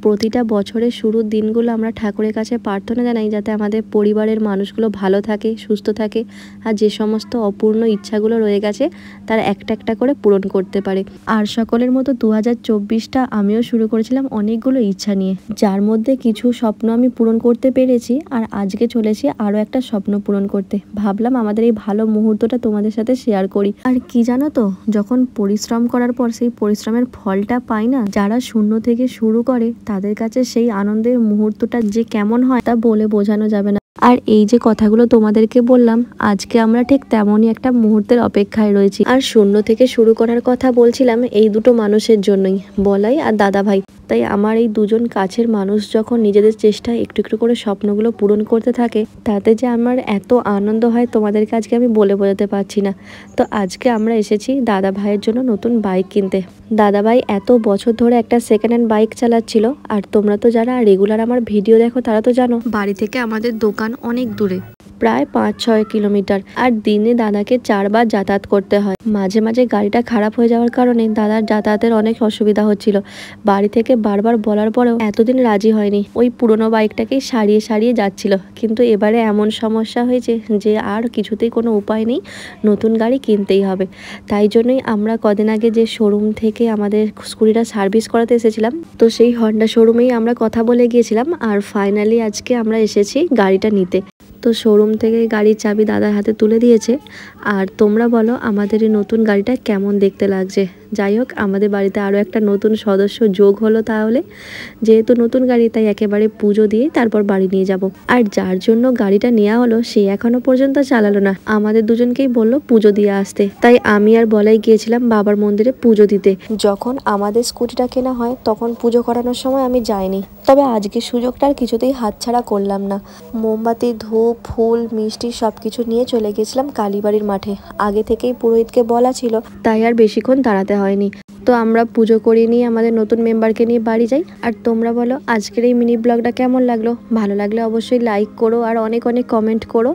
প্রতিটা বছরের শুরুর দিনগুলো আমরা ঠাকুরের কাছে প্রার্থনা জানাই যাতে আমাদের পরিবারের মানুষগুলো ভালো থাকে, সুস্থ থাকে, আর যে সমস্ত অপূর্ণ ইচ্ছাগুলো রয়ে গেছে তার একটা একটা করে পূরণ করতে পারে। আর সকলের মতো 2024টা আমিও শুরু করেছিলাম অনেকগুলো ইচ্ছা নিয়ে, যার মধ্যে কিছু স্বপ্ন আমি পূরণ করতে পেরেছি, আর আজকে চলেছি আরও একটা স্বপ্ন পূরণ করতে। ভাবলাম আমাদের এই ভালো মুহূর্তটা তোমাদের সাথে শেয়ার করি। আর কি জানো তো, যখন পরিশ্রম করার পর সেই পরিশ্রমের ফলটা পাই না, যারা শূন্য থেকে শুরু করে তাদের কাছে সেই আনন্দের মুহূর্তটা যে কেমন হয় তা বলে বোঝানো যাবে না। আর এই যে কথাগুলো তোমাদেরকে বললাম, আজকে আমরা ঠিক তেমনই একটা মুহূর্তের অপেক্ষায় রয়েছি। আর শূন্য থেকে শুরু করার কথা বলছিলাম এই দুটো মানুষের জন্যই, বলাই আর দাদা ভাই। তাই আমার এই দুজন কাছের মানুষ যখন নিজেদের চেষ্টায় একটু একটু করে স্বপ্নগুলো পূরণ করতে থাকে, তাতে যে আমার এত আনন্দ হয় তোমাদেরকে আজকে আমি বলে বোঝাতে পারছি না। তো আজকে আমরা এসেছি দাদা ভাইয়ের জন্য নতুন বাইক কিনতে। দাদা ভাই এত বছর ধরে একটা সেকেন্ড হ্যান্ড বাইক চালাচ্ছিল, আর তোমরা তো যারা রেগুলার আমার ভিডিও দেখো তারা তো জানো বাড়ি থেকে আমাদের দোকান অনেক দূরে, প্রায় 5-6 কিলোমিটার। আর দিনে দাদাকে 4 বার যাতায়াত করতে হয়। মাঝে মাঝে গাড়িটা খারাপ হয়ে যাওয়ার কারণে দাদার যাতায়াতের অনেক অসুবিধা হচ্ছিল। বাড়ি থেকে বারবার বলার পরেও এতদিন রাজি হয়নি, ওই পুরনো বাইকটাকেই সারিয়ে সারিয়ে যাচ্ছিল। কিন্তু এবারে এমন সমস্যা হয়েছে যে আর কিছুতেই কোনো উপায় নেই, নতুন গাড়ি কিনতেই হবে। তাই জন্যই আমরা কদিন আগে যে শোরুম থেকে আমাদের স্কুটিটা সার্ভিস করাতে এসেছিলাম, তো সেই হন্ডা শোরুমেই আমরা কথা বলে গিয়েছিলাম, আর ফাইনালি আজকে আমরা এসেছি গাড়িটা নিতে। তো শোরুম থেকে গাড়ির চাবি দাদার হাতে তুলে দিয়েছে। আর তোমরা বলো আমাদের এই নতুন গাড়িটা কেমন দেখতে লাগছে। যাই হোক, আমাদের বাড়িতে আরও একটা নতুন সদস্য যোগ হলো। তাহলে যেহেতু নতুন গাড়ি, তাই একেবারে পুজো দিয়ে তারপর বাড়ি নিয়ে যাব। আর যার জন্য গাড়িটা নেওয়া হলো সে এখনো পর্যন্ত চালালো না, আমাদের দুজনকেই বললো পুজো দিয়ে আসতে। তাই আমি আর বলাই গিয়েছিলাম বাবার মন্দিরে পুজো দিতে। যখন আমাদের স্কুটিটা কেনা হয় তখন পুজো করানোর সময় আমি যাইনি, তবে আজকে সুযোগটা আর কিছুতেই হাতছাড়া করলাম না। মোমবাতি, ধূপ, ফুল, মিষ্টি সবকিছু নিয়ে চলে গেছিলাম কালীবাড়ির মাঠে। আগে থেকেই পুরোহিতকে বলা ছিল, তাই আর বেশিক্ষণ দাঁড়াতে হয়নি। তো আমরা পুজো করিয়ে নিয়ে আমাদের নতুন মেম্বারকে নিয়ে বাড়ি যাই। আর তোমরা বলো আজকের এই মিনি ব্লগটা কেমন লাগলো। ভালো লাগলে অবশ্যই লাইক করো আর অনেক অনেক কমেন্ট করো।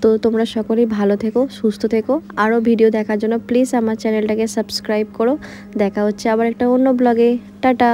তো তোমরা সকলেই ভালো থেকো, সুস্থ থেকো। আরও ভিডিও দেখার জন্য প্লিজ আমার চ্যানেলটাকে সাবস্ক্রাইব করো। দেখা হচ্ছে আবার একটা অন্য ব্লগে। টাটা।